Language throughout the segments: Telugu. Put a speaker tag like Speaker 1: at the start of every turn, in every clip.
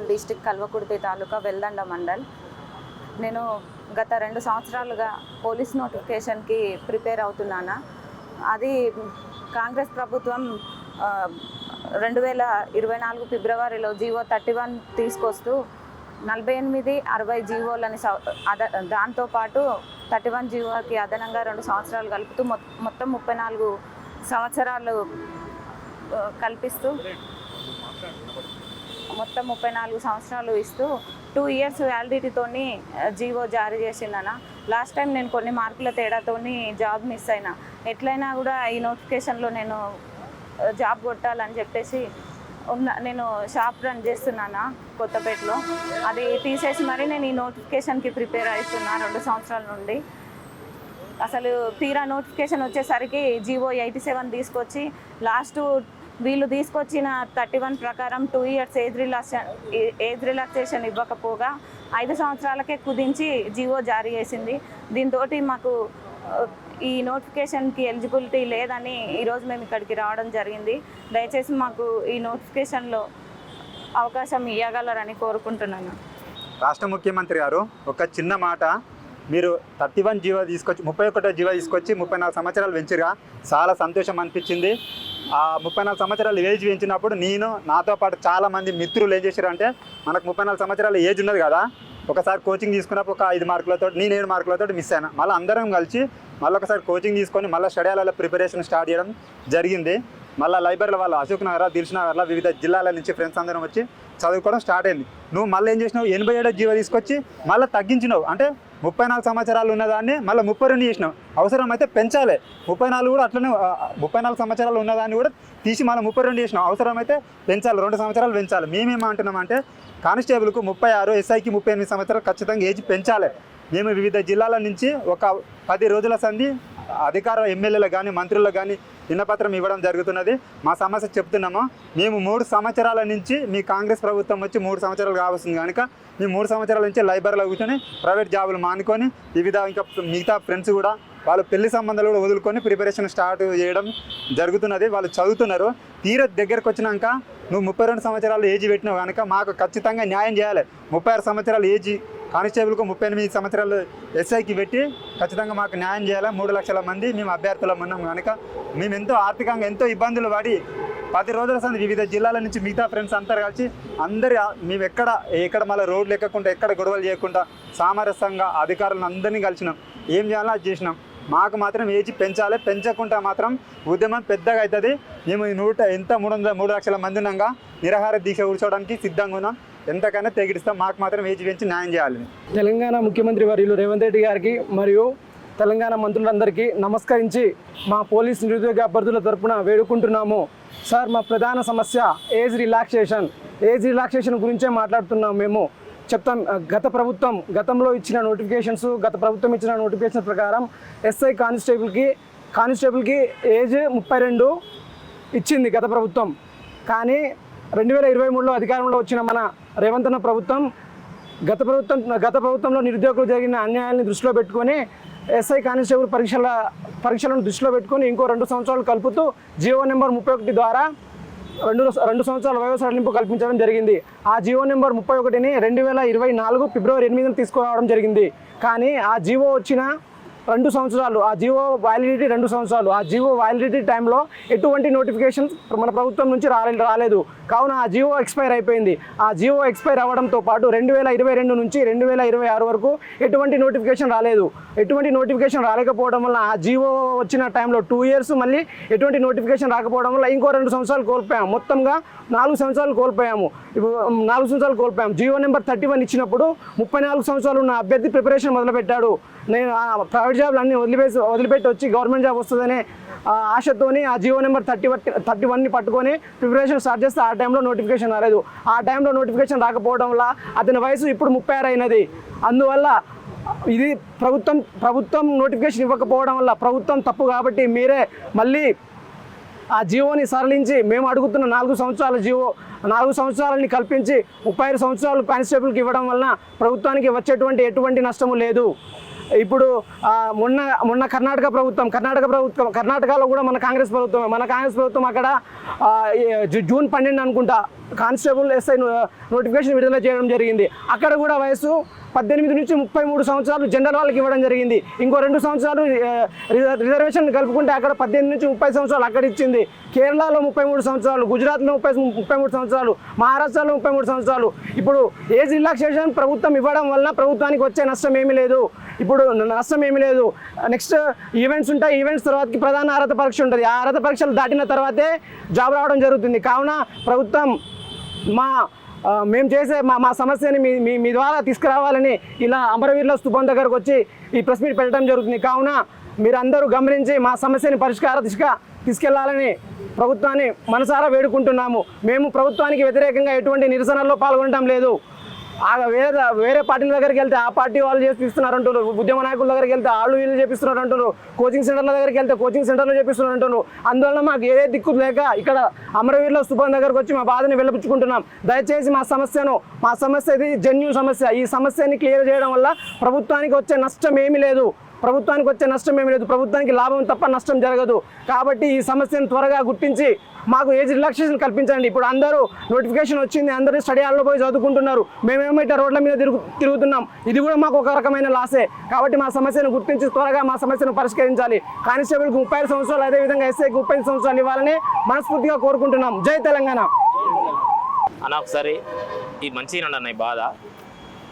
Speaker 1: కర్నూలు డిస్టిక్ కల్వకుర్తి తాలూకా వెల్దండ మండల్. నేను గత 2 సంవత్సరాలుగా పోలీస్ నోటిఫికేషన్కి ప్రిపేర్ అవుతున్నాను. అది కాంగ్రెస్ ప్రభుత్వం 2024 ఫిబ్రవరిలో జీవో 31 తీసుకొస్తూ 48-60 జీవోలని దాంతోపాటు 31 జీవోకి అదనంగా 2 సంవత్సరాలు కలుపుతూ మొత్తం 34 సంవత్సరాలు కల్పిస్తూ మొత్తం 34 సంవత్సరాలు ఇస్తూ 2 ఇయర్స్ వ్యాలిడిటీతోని జీవో జారీ చేసిందన్న. లాస్ట్ టైం నేను కొన్ని మార్కుల తేడాతోని జాబ్ మిస్ అయినా. ఎట్లయినా కూడా ఈ నోటిఫికేషన్లో నేను జాబ్ కొట్టాలని చెప్పేసి నేను షాప్ రన్ చేస్తున్నాను కొత్తపేటలో. అది తీసేసి మరి నేను ఈ నోటిఫికేషన్కి ప్రిపేర్ అవుతున్నా 2 సంవత్సరాల నుండి. అసలు తీరా నోటిఫికేషన్ వచ్చేసరికి జీవో 87 తీసుకొచ్చి లాస్ట్ వీళ్ళు తీసుకొచ్చిన 31 ప్రకారం 2 ఇయర్స్ ఏజ్ రిలాక్సేషన్ ఇవ్వకపోగా 5 సంవత్సరాలకే కుదించి జీవో జారీ చేసింది. దీంతో మాకు ఈ నోటిఫికేషన్కి ఎలిజిబిలిటీ లేదని ఈరోజు మేము ఇక్కడికి రావడం జరిగింది. దయచేసి మాకు ఈ నోటిఫికేషన్లో అవకాశం ఇవ్వగలరని కోరుకుంటున్నాను.
Speaker 2: రాష్ట్ర ముఖ్యమంత్రి గారు ఒక చిన్న మాట, మీరు 31 జీవో తీసుకొచ్చి 31 జీవో తీసుకొచ్చి 34 సంవత్సరాలు పెంచిరా, చాలా సంతోషం అనిపించింది. ఆ 34 సంవత్సరాలు ఏజ్ పెంచినప్పుడు నాతో పాటు చాలామంది మిత్రులు ఏం చేశారంటే, మనకు 34 సంవత్సరాల ఏజ్ ఉన్నది కదా, ఒకసారి కోచింగ్ తీసుకున్నప్పుడు ఒక 5 మార్కులతో నేను 7 మార్కులతో మిస్ అయినా. మళ్ళీ అందరం కలిసి మళ్ళీ ఒకసారి కోచింగ్ తీసుకొని మళ్ళీ స్టడీ హాల్లో ప్రిపరేషన్ స్టార్ట్ చేయడం జరిగింది. మళ్ళీ లైబ్రరీలో వాళ్ళు అశోక్ నగర్, దిల్సుఖ్నగర్లో వివిధ జిల్లాల నుంచి ఫ్రెండ్స్ అందరం వచ్చి చదువుకోవడం స్టార్ట్ అయింది. నువ్వు మళ్ళీ ఏం చేసినావు, 87 జీవో తీసుకొచ్చి మళ్ళీ తగ్గించినావు. అంటే 34 సంవత్సరాలు ఉన్నదాన్ని మళ్ళీ 32 చేసినావు. అవసరం అయితే పెంచాలి. 34 కూడా అట్లనే 34 సంవత్సరాలు ఉన్నదాన్ని కూడా తీసి మళ్ళీ 32 చేసినావు. అవసరమైతే పెంచాలి, 2 సంవత్సరాలు పెంచాలి. మేమేమంటున్నామంటే కానిస్టేబుల్కు 36, ఎస్ఐకి 38 సంవత్సరాలు ఖచ్చితంగా ఏజ్ పెంచాలి. మేము వివిధ జిల్లాల నుంచి ఒక 10 రోజుల సంధి అధికార ఎమ్మెల్యేలకు కానీ మంత్రులకు కానీ విన్నపత్రం ఇవ్వడం జరుగుతున్నది. మా సమస్య చెప్తున్నాము. మేము 3 సంవత్సరాల నుంచి మీ కాంగ్రెస్ ప్రభుత్వం వచ్చి 3 సంవత్సరాలు కావస్తుంది కనుక మేము 3 సంవత్సరాల నుంచి లైబ్రరీలో కూర్చొని ప్రైవేట్ జాబులు మానుకొని ఇంకా మిగతా ఫ్రెండ్స్ కూడా వాళ్ళు పెళ్లి సంబంధాలు కూడా వదులుకొని ప్రిపరేషన్ స్టార్ట్ చేయడం జరుగుతున్నది. వాళ్ళు చదువుతున్నారు. తీర దగ్గరకు వచ్చినాక నువ్వు 32 సంవత్సరాలు ఏజ్ పెట్టినావు కనుక మాకు ఖచ్చితంగా న్యాయం చేయాలి. 36 సంవత్సరాల ఏజ్ కానిస్టేబుల్కు 38 సంవత్సరాలు ఎస్ఐకి పెట్టి ఖచ్చితంగా మాకు న్యాయం చేయాలి. 3 లక్షల మంది మేము అభ్యర్థులం ఉన్నాం కనుక మేము ఎంతో ఆర్థికంగా ఎంతో ఇబ్బందులు పడి 10 రోజుల సంది వివిధ జిల్లాల నుంచి మిగతా ఫ్రెండ్స్ అందరు కలిసి మేము ఎక్కడ మళ్ళీ రోడ్లు ఎక్కకుండా ఎక్కడ గొడవలు చేయకుండా సామరస్యంగా అధికారులను అందరినీ కలిసినాం. ఏం చేయాలో అది చేసినాం. మాకు మాత్రం ఏజ్ పెంచాలి. పెంచకుండా మాత్రం ఉద్యమం పెద్దగా అవుతుంది. మేము 3 లక్షల మంది ఉన్నాగా నిరాహార దీక్ష కూర్చోవడానికి సిద్ధంగా ఉన్నాం. ఎంతకైనా తెగిడిస్తాం. మాకు మాత్రం ఏజ్ పెంచి న్యాయం చేయాలి.
Speaker 3: తెలంగాణ ముఖ్యమంత్రి వర్యులు రేవంత్ రెడ్డి గారికి మరియు తెలంగాణ మంత్రులందరికీ నమస్కరించి మా పోలీస్ నిరుద్యోగ అభ్యర్థుల తరపున వేడుకుంటున్నాము. సార్, మా ప్రధాన సమస్య ఏజ్ రిలాక్సేషన్ గురించే మాట్లాడుతున్నాం. మేము చెప్తాం. గతంలో ఇచ్చిన నోటిఫికేషన్ ప్రకారం ఎస్ఐ కానిస్టేబుల్కి ఏజ్ 32 ఇచ్చింది గత ప్రభుత్వం. కానీ 2023లో అధికారంలో వచ్చిన మన రేవంత్ అన్న ప్రభుత్వం గత ప్రభుత్వంలో నిరుద్యోగులు జరిగిన అన్యాయాన్ని దృష్టిలో పెట్టుకొని ఎస్ఐ కానిస్టేబుల్ పరీక్షలను దృష్టిలో పెట్టుకొని ఇంకో 2 సంవత్సరాలు కలుపుతూ జీవో నెంబర్ 31 ద్వారా 2 సంవత్సరాల వయో సడలింపు కల్పించడం జరిగింది. ఆ జీవో నెంబర్ 31ని 2024 ఫిబ్రవరి 8న తీసుకురావడం జరిగింది. కానీ ఆ జీవో వచ్చిన 2 సంవత్సరాలు, ఆ జీవో వ్యాలిడిటీ 2 సంవత్సరాలు. ఆ జీవో వ్యాలిడిటీ టైంలో ఎటువంటి నోటిఫికేషన్ మన ప్రభుత్వం నుంచి రాలేదు. కావున ఆ జీవో ఎక్స్పైర్ అయిపోయింది. ఆ జీవో ఎక్స్పైర్ అవ్వడంతో పాటు 2022 నుంచి 2026 వరకు ఎటువంటి నోటిఫికేషన్ రాలేదు. ఎటువంటి నోటిఫికేషన్ రాలేకపోవడం వల్ల ఆ జీవో వచ్చిన టైంలో 2 ఇయర్స్ మళ్ళీ ఎటువంటి నోటిఫికేషన్ రాకపోవడం వల్ల ఇంకో 2 సంవత్సరాలు కోల్పోయాము. మొత్తంగా 4 సంవత్సరాలు కోల్పోయాము. జీవో నెంబర్ 31 ఇచ్చినప్పుడు 34 సంవత్సరాలు ఉన్న అభ్యర్థి ప్రిపరేషన్ మొదలుపెట్టాడు. నేను ప్రైవేట్ జాబ్లు అన్నీ వదిలిపెట్టి వచ్చి గవర్నమెంట్ జాబ్ వస్తుందనే ఆశతోని ఆ జీవో నెంబర్ 31ని పట్టుకొని ప్రిపరేషన్ స్టార్ట్ చేస్తే ఆ టైంలో నోటిఫికేషన్ రాలేదు. ఆ టైంలో నోటిఫికేషన్ రాకపోవడం వల్ల అతని వయసు ఇప్పుడు 36 అయినది. అందువల్ల ఇది ప్రభుత్వం నోటిఫికేషన్ ఇవ్వకపోవడం వల్ల ప్రభుత్వం తప్పు. కాబట్టి మీరే మళ్ళీ ఆ జీవోని సరళించి మేము అడుగుతున్న 4 సంవత్సరాల జీవో 4 సంవత్సరాలని కల్పించి 35 సంవత్సరాలు కానిస్టేబుల్కి ఇవ్వడం వలన ప్రభుత్వానికి వచ్చేటువంటి ఎటువంటి నష్టము లేదు. ఇప్పుడు మొన్న కర్ణాటకలో కూడా మన కాంగ్రెస్ ప్రభుత్వం అక్కడ జూన్ 12 అనుకుంటా కానిస్టేబుల్ ఎస్ఐ నోటిఫికేషన్ విడుదల చేయడం జరిగింది. అక్కడ కూడా వయసు 18 నుంచి 33 సంవత్సరాలు జనరల్ వాళ్ళకి ఇవ్వడం జరిగింది. ఇంకో 2 సంవత్సరాలు రిజర్వేషన్ కలుపుకుంటే అక్కడ 18 నుంచి 30 సంవత్సరాలు అక్కడ ఇచ్చింది. కేరళలో 33 సంవత్సరాలు, గుజరాత్లో 33 సంవత్సరాలు, మహారాష్ట్రలో 33 సంవత్సరాలు. ఇప్పుడు ఏజ్ రిలాక్సేషన్ ప్రభుత్వం ఇవ్వడం వల్ల ప్రభుత్వానికి వచ్చే నష్టం ఏమీ లేదు. నెక్స్ట్ ఈవెంట్స్ ఉంటాయి. ఈవెంట్స్ తర్వాతకి ప్రధాన అర్హత పరీక్ష ఉంటుంది. ఆ అర్హత పరీక్షలు దాటిన తర్వాతే జాబ్ రావడం జరుగుతుంది. కావున ప్రభుత్వం మేము చేసే మా సమస్యని మీ ద్వారా తీసుకురావాలని ఇలా అమరవీరుల స్థూపం దగ్గరకు వచ్చి ఈ ప్రెస్ మీట్ పెట్టడం జరుగుతుంది. కావున మీరందరూ గమనించి మా సమస్యని పరిష్కార దిశగా తీసుకెళ్లాలని ప్రభుత్వాన్ని మనసారా వేడుకుంటున్నాము. మేము ప్రభుత్వానికి వ్యతిరేకంగా ఎటువంటి నిరసనల్లో పాల్గొనడం లేదు. వేరే పార్టీల దగ్గరికి వెళ్తే ఆ పార్టీ వాళ్ళు చేపిస్తున్నారు అంటున్నారు, ఉద్యమ నాయకుల దగ్గరికి వెళ్తే వాళ్ళు వీళ్ళు చేపిస్తున్నారు అంటున్నారు, కోచింగ్ సెంటర్ల దగ్గరికి వెళ్తే కోచింగ్ సెంటర్లో చేపిస్తున్నారు అంటున్నారు. అందువల్ల మాకు ఏ దిక్కు లేక ఇక్కడ అమరవీరుల స్థూపం దగ్గరకు వచ్చి మా బాధని వెలిపించుకుంటున్నాం. దయచేసి మా సమస్య ఇది జెన్యూన్ సమస్య. ఈ సమస్యని క్లియర్ చేయడం వల్ల ప్రభుత్వానికి వచ్చే నష్టం ఏమీ లేదు. ప్రభుత్వానికి లాభం తప్ప నష్టం జరగదు. కాబట్టి ఈ సమస్యను త్వరగా గుర్తించి మాకు ఏజ్ రిలాక్సేషన్ కల్పించండి. ఇప్పుడు అందరూ నోటిఫికేషన్ వచ్చింది, అందరూ స్టడీ హాల్లో పోయి చదువుకుంటున్నారు. మేమేమో ఇట్లా రోడ్ల మీద తిరుగుతున్నాం. ఇది కూడా మాకు ఒక రకమైన లాసే. కాబట్టి మా సమస్యను గుర్తించి త్వరగా మా సమస్యను పరిష్కరించాలి. కానిస్టేబుల్కి 35 సంవత్సరాలు, అదేవిధంగా ఎస్ఐకి 35 సంవత్సరాలు ఇవ్వాలని మనస్ఫూర్తిగా కోరుకుంటున్నాం. జై తెలంగాణ.
Speaker 4: అన్న ఒకసారి ఈ మంచిగా అన్న బాధ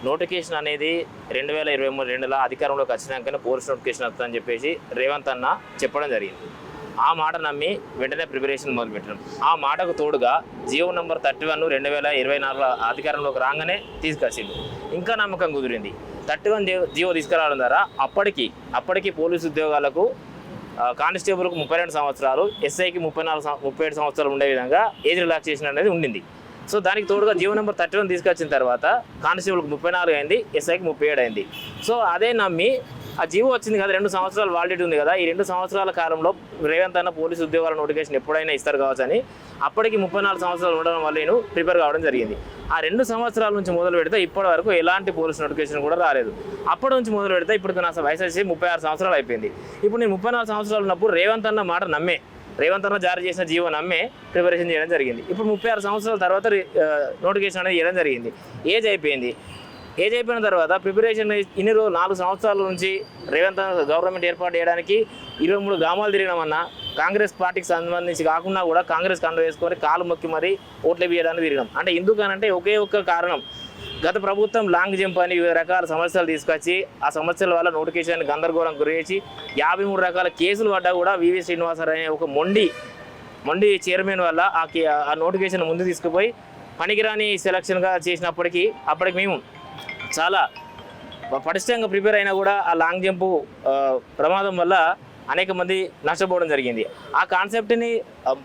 Speaker 4: నోటిఫికేషన్ అనేది 2023 అధికారంలోకి వచ్చినాకనే పోలీస్ నోటిఫికేషన్ వస్తుందని చెప్పేసి రేవంత్ అన్న చెప్పడం జరిగింది. ఆ మాట నమ్మి వెంటనే ప్రిపరేషన్ మొదలుపెట్టడం. ఆ మాటకు తోడుగా జియో నెంబర్ 31 2024 అధికారంలోకి రాగానే తీసుకొచ్చింది. ఇంకా నమ్మకం కుదిరింది. 31 జియో తీసుకురావడం ద్వారా అప్పటికి పోలీసు ఉద్యోగాలకు కానిస్టేబుల్కు 32 సంవత్సరాలు, ఎస్ఐకి 37 సంవత్సరాలు ఉండే విధంగా ఏజ్ రిలాక్సేషన్ అనేది ఉండింది. సో దానికి తోడుగా జియో నెంబర్ 31 తీసుకొచ్చిన తర్వాత కానిస్టేబుల్కి 34 అయింది, ఎస్ఐకి 37 అయింది. సో అదే నమ్మి ఆ జియో వచ్చింది కదా, 2 సంవత్సరాలు వాలిడిటీ ఉంది కదా, ఈ 2 సంవత్సరాల కాలంలో రేవంత్ అన్న పోలీసు ఉద్యోగాల నోటిఫికేషన్ ఎప్పుడైనా ఇస్తారు కావచ్చు అని అప్పటికి 34 సంవత్సరాలు ఉండడం వల్ల నేను ప్రిపేర్ కావడం జరిగింది. ఆ 2 సంవత్సరాల నుంచి మొదలు పెడితే ఇప్పటి వరకు ఎలాంటి పోలీసు నోటిఫికేషన్ కూడా రాలేదు. అప్పటి నుంచి మొదలు పెడితే ఇప్పుడు నా వయసు వచ్చి 36 సంవత్సరాలు అయిపోయింది. ఇప్పుడు నేను 34 సంవత్సరాలు ఉన్నప్పుడు రేవంత్ అన్న మాట నమ్మే, రేవంత్ అన్న జారీ చేసిన జీవో నమ్మే ప్రిపరేషన్ చేయడం జరిగింది. ఇప్పుడు 36 సంవత్సరాల తర్వాత నోటిఫికేషన్ అనేది చేయడం జరిగింది. ఏజ్ అయిపోయిన తర్వాత ప్రిపరేషన్ ఇన్ని రోజులు 4 సంవత్సరాల నుంచి రేవంత్ గవర్నమెంట్ ఏర్పాటు చేయడానికి 23 గ్రామాలు తిరిగినామన్నా కాంగ్రెస్ పార్టీకి సంబంధించి కాకుండా కూడా కాంగ్రెస్ కండ వేసుకొని కాలు మొక్కి మరీ ఓట్లు వేయడానికి తిరిగినాం. అంటే ఎందుకనంటే ఒకే ఒక్క కారణం, గత ప్రభుత్వం లాంగ్ జంప్ అని వివిధ రకాల సమస్యలు తీసుకొచ్చి ఆ సమస్యల వల్ల నోటిఫికేషన్ గందరగోళం గురించి 53 రకాల కేసులు పడ్డా కూడా వివి శ్రీనివాసరావు అనే ఒక మొండి చైర్మన్ వల్ల ఆ నోటిఫికేషన్ ముందు తీసుకుపోయి పనికిరాని సెలక్షన్గా చేసినప్పటికీ మేము చాలా పటిష్టంగా ప్రిపేర్ అయినా కూడా ఆ లాంగ్ జంపు ప్రమాదం వల్ల అనేక మంది నష్టపోవడం జరిగింది. ఆ కాన్సెప్ట్ని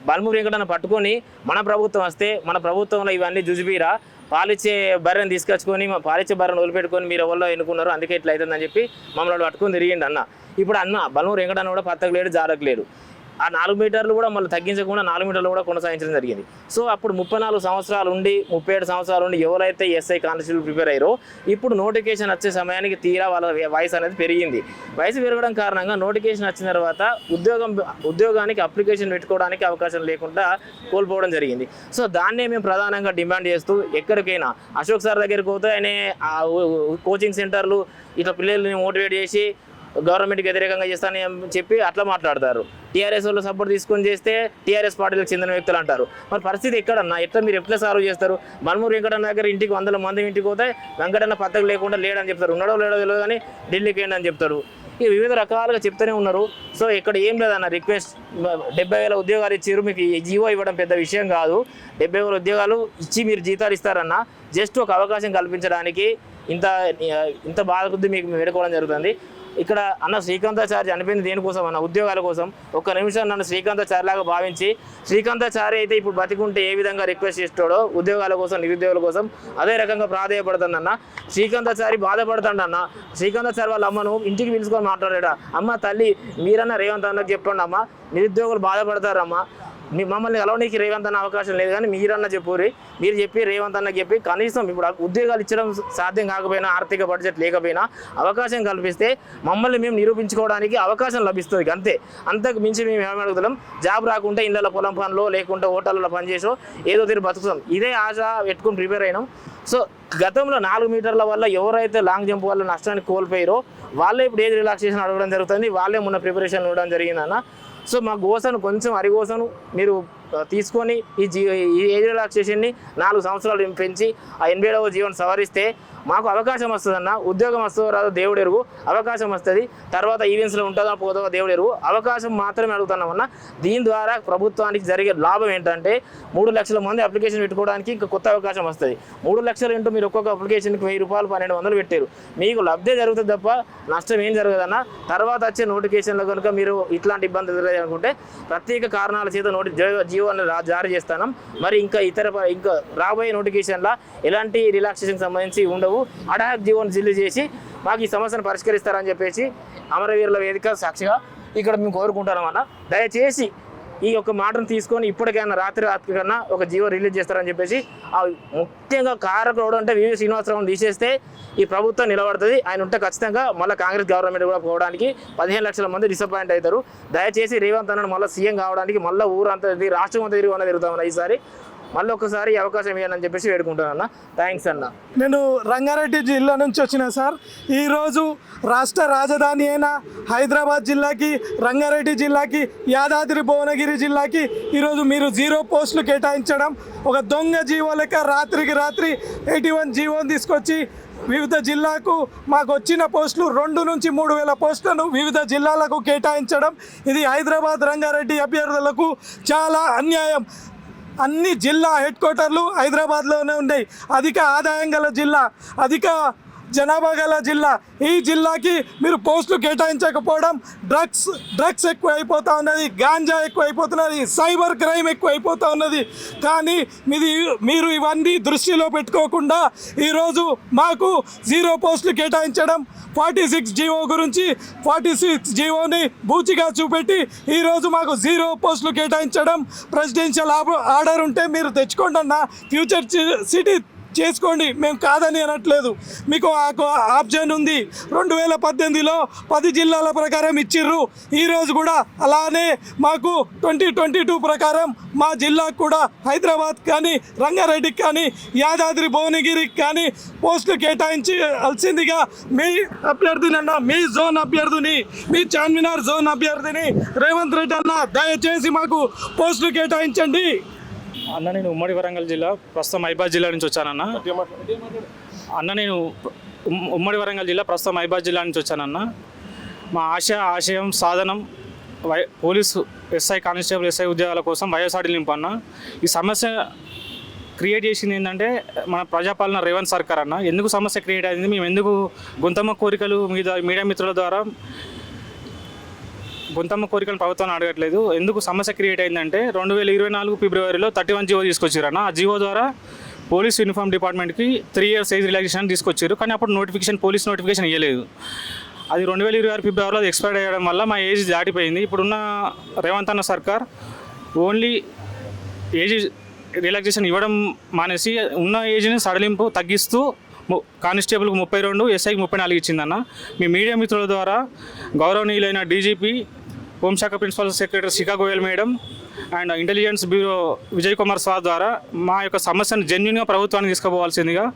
Speaker 4: బల్మూరి వెంకటన్న పట్టుకొని మన ప్రభుత్వం వస్తే మన ప్రభుత్వంలో ఇవన్నీ జుజుబీరా పాలిచ్చే బర్రెని తీసుకొచ్చుకొని పాలిచ్చే బర్రెని వదిలిపెట్టుకొని మీరు ఎవరో ఎన్నుకున్నారు, అందుకే ఇట్లా అవుతుందని చెప్పి మమ్మల్ని పట్టుకొని తిరిగిండి అన్న. ఇప్పుడు బల్మూరి వెంకటన్న కూడా పత్తకు లేడు, జారకు లేడు. ఆ 4 మీటర్లు కూడా మళ్ళీ తగ్గించకుండా 4 మీటర్లు కూడా కొనసాగించడం జరిగింది. సో అప్పుడు 34 సంవత్సరాలు ఉండి 37 సంవత్సరాలు ఉండి ఎవరైతే ఎస్ఐ కానిస్టేబుల్ ప్రిపేర్ అయ్యారో ఇప్పుడు నోటిఫికేషన్ వచ్చే సమయానికి తీరా వాళ్ళ వయసు అనేది పెరిగింది. వయసు పెరగడం కారణంగా నోటిఫికేషన్ వచ్చిన తర్వాత ఉద్యోగానికి అప్లికేషన్ పెట్టుకోవడానికి అవకాశం లేకుండా కోల్పోవడం జరిగింది. సో దాన్నే మేము ప్రధానంగా డిమాండ్ చేస్తూ ఎక్కడికైనా అశోక్ సార్ దగ్గరికి పోతే ఆయన కోచింగ్ సెంటర్లు ఇట్లా పిల్లల్ని మోటివేట్ చేసి గవర్నమెంట్కి వ్యతిరేకంగా చేస్తానని చెప్పి అట్లా మాట్లాడతారు. టీఆర్ఎస్ వాళ్ళు సపోర్ట్ తీసుకొని చేస్తే టీఆర్ఎస్ పార్టీలకు చెందిన వ్యక్తులు అంటారు. మరి పరిస్థితి ఎక్కడన్నా ఎట్లా సాల్వ్ చేస్తారు? బల్మూరి వెంకటన్న దగ్గర ఇంటికి 100 మంది ఇంటికి పోతే వెంకటన్న పద్ధతి లేకుండా లేడని చెప్తారు, ఉన్నాడో లేడో తెలియదు కానీ ఢిల్లీకి ఏంటి అని చెప్తారు. ఇక వివిధ రకాలుగా చెప్తూనే ఉన్నారు. సో ఇక్కడ ఏం లేదన్న రిక్వెస్ట్, 70,000 ఉద్యోగాలు ఇచ్చారు, మీకు ఈ జీవో ఇవ్వడం పెద్ద విషయం కాదు. 70,000 ఉద్యోగాలు ఇచ్చి మీరు జీతాలు ఇస్తారన్న జస్ట్ ఒక అవకాశం కల్పించడానికి ఇంత బాధ కొద్ది మీకు వేడుకోవడం జరుగుతుంది. ఇక్కడ అన్న శ్రీకాంతాచారి చనిపోయింది దేనికోసం అన్న? ఉద్యోగాల కోసం. ఒక్క నిమిషం నన్ను శ్రీకాంతాచారి లాగా భావించి, శ్రీకాంతాచారి అయితే ఇప్పుడు బతికుంటే ఏ విధంగా రిక్వెస్ట్ చేస్తాడో ఉద్యోగాల కోసం నిరుద్యోగుల కోసం అదే రకంగా ప్రాధాయపడుతుందన్న. శ్రీకాంతాచారి బాధపడుతుండన్న. శ్రీకాంతాచారి వాళ్ళ అమ్మను ఇంటికి పిలుచుకొని మాట్లాడాడు, అమ్మ తల్లి మీరన్నా రేవంత్ అన్నకు చెప్పండి అమ్మ, నిరుద్యోగులు బాధపడతారమ్మా, మమ్మల్ని కలవడానికి రేవంత్ అన్న అవకాశం లేదు, కానీ మీరన్నా చెప్పుర్రి, మీరు చెప్పి రేవంత్ అన్నకి చెప్పి కనీసం ఇప్పుడు ఉద్యోగాలు ఇచ్చడం సాధ్యం కాకపోయినా, ఆర్థిక బడ్జెట్ లేకపోయినా అవకాశం కల్పిస్తే మమ్మల్ని మేము నిరూపించుకోవడానికి అవకాశం లభిస్తుంది అంతే. అంతకు మించి మేము ఏమి అడుగుతున్నాం, జాబ్ రాకుంటే ఇళ్ళ పొలం పనులు లేకుంటే హోటళ్ళలో పనిచేసో ఏదో తీరు బతుకుతాం, ఇదే ఆశ పెట్టుకుని ప్రిపేర్ అయినాం. సో గతంలో 4 మీటర్ల వల్ల ఎవరైతే లాంగ్ జంప్ వల్ల నష్టాన్ని కోల్పోయారో వాళ్ళే ఇప్పుడు ఏజ్ రిలాక్సేషన్ అడగడం జరుగుతుంది, వాళ్ళే మొన్న ప్రిపరేషన్ ఇవ్వడం జరిగిందన్న. సో మా గోసను కొంచెం అరిగోసను మీరు తీసుకొని ఈ ఏజ్ రిలాక్సేషన్ని 4 సంవత్సరాలు పెంచి ఆ 87వ జీవనం సవరిస్తే మాకు అవకాశం వస్తుందన్న. ఉద్యోగం వస్తుందో రాదో దేవుడు ఎరుగు, అవకాశం వస్తుంది. తర్వాత ఈవెంట్స్లో ఉంటుందో పోదో దేవుడు ఎరుగు, అవకాశం మాత్రమే అడుగుతున్నామన్నా. దీని ద్వారా ప్రభుత్వానికి జరిగే లాభం ఏంటంటే 3 లక్షల మంది అప్లికేషన్ పెట్టుకోవడానికి ఇంకా కొత్త అవకాశం వస్తుంది. 3 లక్షలు ఇంటూ మీరు ఒక్కొక్క అప్లికేషన్కి 1000 రూపాయలు 1200 పెట్టారు, మీకు లబ్ధే జరుగుతుంది తప్ప నష్టం ఏం జరగదన్న. తర్వాత వచ్చే నోటిఫికేషన్లో కనుక మీరు ఇట్లాంటి ఇబ్బంది ఎదురనుకుంటే ప్రత్యేక కారణాల చేత జీవోని జారీ చేస్తాం. మరి ఇంకా రాబోయే నోటిఫికేషన్లో ఎలాంటి రిలాక్సేషన్కి సంబంధించి ఉండవు, అడాక్ జీవోని జిల్లు చేసి మాకు ఈ సమస్యను పరిష్కరిస్తారని చెప్పేసి అమరవీరుల వేదిక సాక్షిగా ఇక్కడ మేము కోరుకుంటున్నామన్న. దయచేసి ఈ యొక్క మాటను తీసుకొని ఇప్పటికైనా రాత్రి కన్నా ఒక జీవో రిలీజ్ చేస్తారని చెప్పేసి, ఆ ముఖ్యంగా కారకుడు అంటే వివి శ్రీనివాసరావును తీసేస్తే ఈ ప్రభుత్వం నిలబడుతుంది. ఆయన ఉంటే ఖచ్చితంగా మళ్ళీ కాంగ్రెస్ గవర్నమెంట్ కూడా పోవడానికి 15 లక్షల మంది డిసప్పాయింట్ అవుతారు. దయచేసి రేవంత్ అన్నను మళ్ళీ సీఎం కావడానికి మళ్ళీ ఊరంతా రాష్ట్రం అంతా తిరిగి తిరుగుతామన్న. ఈసారి మళ్ళీ ఒకసారి అవకాశం ఇవ్వాలని చెప్పేసి వేడుకుంటానన్న. థ్యాంక్స్ అన్న.
Speaker 3: నేను రంగారెడ్డి జిల్లా నుంచి వచ్చిన సార్. ఈరోజు రాష్ట్ర రాజధాని అయిన హైదరాబాద్ జిల్లాకి, రంగారెడ్డి జిల్లాకి, యాదాద్రి భువనగిరి జిల్లాకి ఈరోజు మీరు 0 పోస్టులు కేటాయించడం ఒక దొంగ జీవో లెక్క రాత్రికి రాత్రి 81 జీవోని తీసుకొచ్చి వివిధ జిల్లాకు మాకు వచ్చిన పోస్టులు 2 నుంచి 3,000 పోస్టులను వివిధ జిల్లాలకు కేటాయించడం ఇది హైదరాబాద్ రంగారెడ్డి అభ్యర్థులకు చాలా అన్యాయం. అన్ని జిల్లా హెడ్ క్వార్టర్లు హైదరాబాద్లోనే ఉన్నాయి. అధిక ఆదాయం గల జిల్లా, అధిక జనాభా గల జిల్లా. ఈ జిల్లాకి మీరు పోస్టులు కేటాయించకపోవడం డ్రగ్స్ ఎక్కువ అయిపోతూ ఉన్నది, గాంజా ఎక్కువ అయిపోతున్నది, సైబర్ క్రైమ్ ఎక్కువ అయిపోతూ ఉన్నది. కానీ మీరు ఇవన్నీ దృష్టిలో పెట్టుకోకుండా ఈరోజు మాకు 0 పోస్టులు కేటాయించడం, 46 జీవో గురించి 46 జీవోని బూచిగా చూపెట్టి ఈరోజు మాకు 0 పోస్టులు కేటాయించడం, ప్రెసిడెన్షియల్ ఆర్డర్ ఉంటే మీరు తెచ్చుకోండి అన్న, ఫ్యూచర్ సిటీ చేసుకోండి, మేము కాదని అనట్లేదు. మీకు ఆప్షన్ ఉంది. 2018లో 10 జిల్లాల ప్రకారం ఇచ్చిర్రు. ఈరోజు కూడా అలానే మాకు 2022 ప్రకారం మా జిల్లాకు కూడా హైదరాబాద్ కానీ, రంగారెడ్డికి కానీ, యాదాద్రి భువనగిరికి కానీ పోస్టులు కేటాయించాల్సిందిగా మీ అభ్యర్థినన్న, మీ జోన్ అభ్యర్థిని, మీ చార్మినార్ జోన్ అభ్యర్థిని రేవంత్ రెడ్డి అన్న, దయచేసి మాకు పోస్టులు కేటాయించండి
Speaker 5: అన్న. నేను ఉమ్మడి వరంగల్ జిల్లా, ప్రస్తుతం మైబాద్ జిల్లా నుంచి వచ్చానన్న. నేను ఉమ్మడి వరంగల్ జిల్లా, ప్రస్తుతం మైబాద్ జిల్లా నుంచి వచ్చానన్న. మా ఆశయం సాధనం పోలీసు ఎస్ఐ, కానిస్టేబుల్ ఎస్ఐ ఉద్యోగాల కోసం వైఎస్ఆర్డీ నింపన్న. ఈ సమస్య క్రియేట్ చేసింది ఏంటంటే మన ప్రజాపాలన రేవంత్ సర్కార్ అన్న. ఎందుకు సమస్య క్రియేట్ అయింది, మేము ఎందుకు గొంతమ్మ కోరికలు మీడియా మిత్రుల ద్వారా గొంతమ్మ కోరికలను ప్రభుత్వాన్ని అడగట్లేదు, ఎందుకు సమస్య క్రియేట్ అయిందంటే 2024 ఫిబ్రవరిలో 31 జీవో తీసుకొచ్చారన్న. ఆ జీవో ద్వారా పోలీస్ యూనిఫామ్ డిపార్ట్మెంట్కి 3 years ఏజ్ రిలాక్సేషన్ తీసుకొచ్చారు. కానీ అప్పుడు పోలీస్ నోటిఫికేషన్ ఇవ్వలేదు. అది 2026 ఫిబ్రవరిలో అది ఎక్స్పైర్ అయ్యడం వల్ల మా ఏజ్ దాటిపోయింది. ఇప్పుడున్న రేవంత్ అన్న సర్కార్ ఓన్లీ ఏజ్ రిలాక్సేషన్ ఇవ్వడం మానేసి ఉన్న ఏజ్ని సడలింపు తగ్గిస్తూ కానిస్టేబుల్కి 32, ఎస్ఐకి 34 ఇచ్చిందన్న. మీ మీడియా మిత్రుల ద్వారా గౌరవనీయులైన డీజీపీ, హోంశాఖ principal secretary Shikha Goyal madam and intelligence bureau Vijay Kumar sir ద్వారా మా యొక్క సమస్యను జెన్యున్గా ప్రభుత్వానికి తీసుకుపోవాల్సిందిగా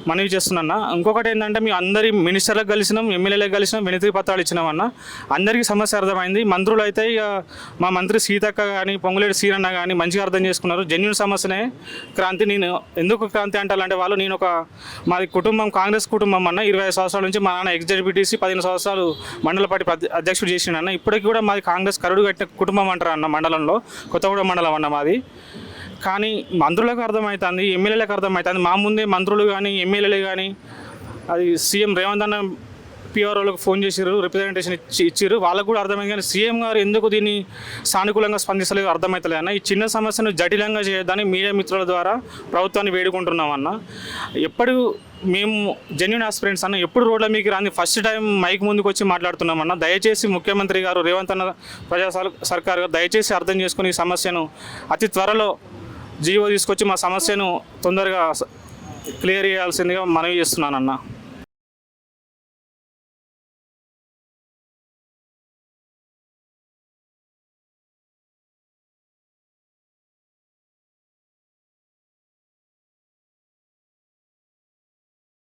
Speaker 5: మనవి చేస్తున్నా. ఇంకొకటి ఏంటంటే మేము అందరి మినిస్టర్లకు కలిసినాం, ఎమ్మెల్యేలకు కలిసినాం, వినతి పత్రాలు ఇచ్చినామన్నా. అందరికీ సమస్య అర్థమైంది. మంత్రులు అయితే ఇక మా మంత్రి సీతక్క కానీ, పొంగులేటి సీరన్న కానీ మంచిగా అర్థం చేసుకున్నారు. జెన్యున్ సమస్యనే క్రాంతి. నేను ఎందుకు క్రాంతి అంటారంటే మాది కుటుంబం కాంగ్రెస్ కుటుంబం అన్న. 25 సంవత్సరాల నుంచి మా నాన్న ఎగ్జిక్యూటివ్సీ 15 సంవత్సరాలు మండల పార్టీ అధ్యక్షుడు చేసిండన్న. ఇప్పటికీ కూడా మాది కాంగ్రెస్ కరుడు కట్టిన కుటుంబం అంటారు అన్న. మండలంలో కొత్తగూడెం మండలం అన్న మాది. కానీ మంత్రులకు అర్థమవుతుంది, ఎమ్మెల్యేలకు అర్థమవుతుంది. మా ముందే మంత్రులు కానీ, ఎమ్మెల్యేలు కానీ, అది సీఎం రేవంత్ అన్న పిఆర్ఓలకు ఫోన్ చేసిర్రు, రిప్రజెంటేషన్ ఇచ్చిర్రు. వాళ్ళకు కూడా అర్థమైంది, కానీ సీఎం గారు ఎందుకు దీన్ని సానుకూలంగా స్పందిస్తలేదు అర్థమవుతలేదు అన్న. ఈ చిన్న సమస్యను జటిలంగా చేయొద్దని మీడియా మిత్రుల ద్వారా ప్రభుత్వాన్ని వేడుకుంటున్నాం అన్న. ఎప్పుడు మేము జెన్యున్ ఆస్పిరెంట్స్ అన్న, ఎప్పుడు రోడ్ల మీకు రాని ఫస్ట్ టైం మైక్ ముందుకు వచ్చి మాట్లాడుతున్నామన్న. దయచేసి ముఖ్యమంత్రి గారు, రేవంత్ అన్న ప్రజా సర్కార్ గారు దయచేసి అర్థం చేసుకుని ఈ సమస్యను అతి త్వరలో జీవో తీసుకొచ్చి మా సమస్యను తొందరగా క్లియర్ చేయాల్సిందిగా మనవి చేస్తున్నానన్న.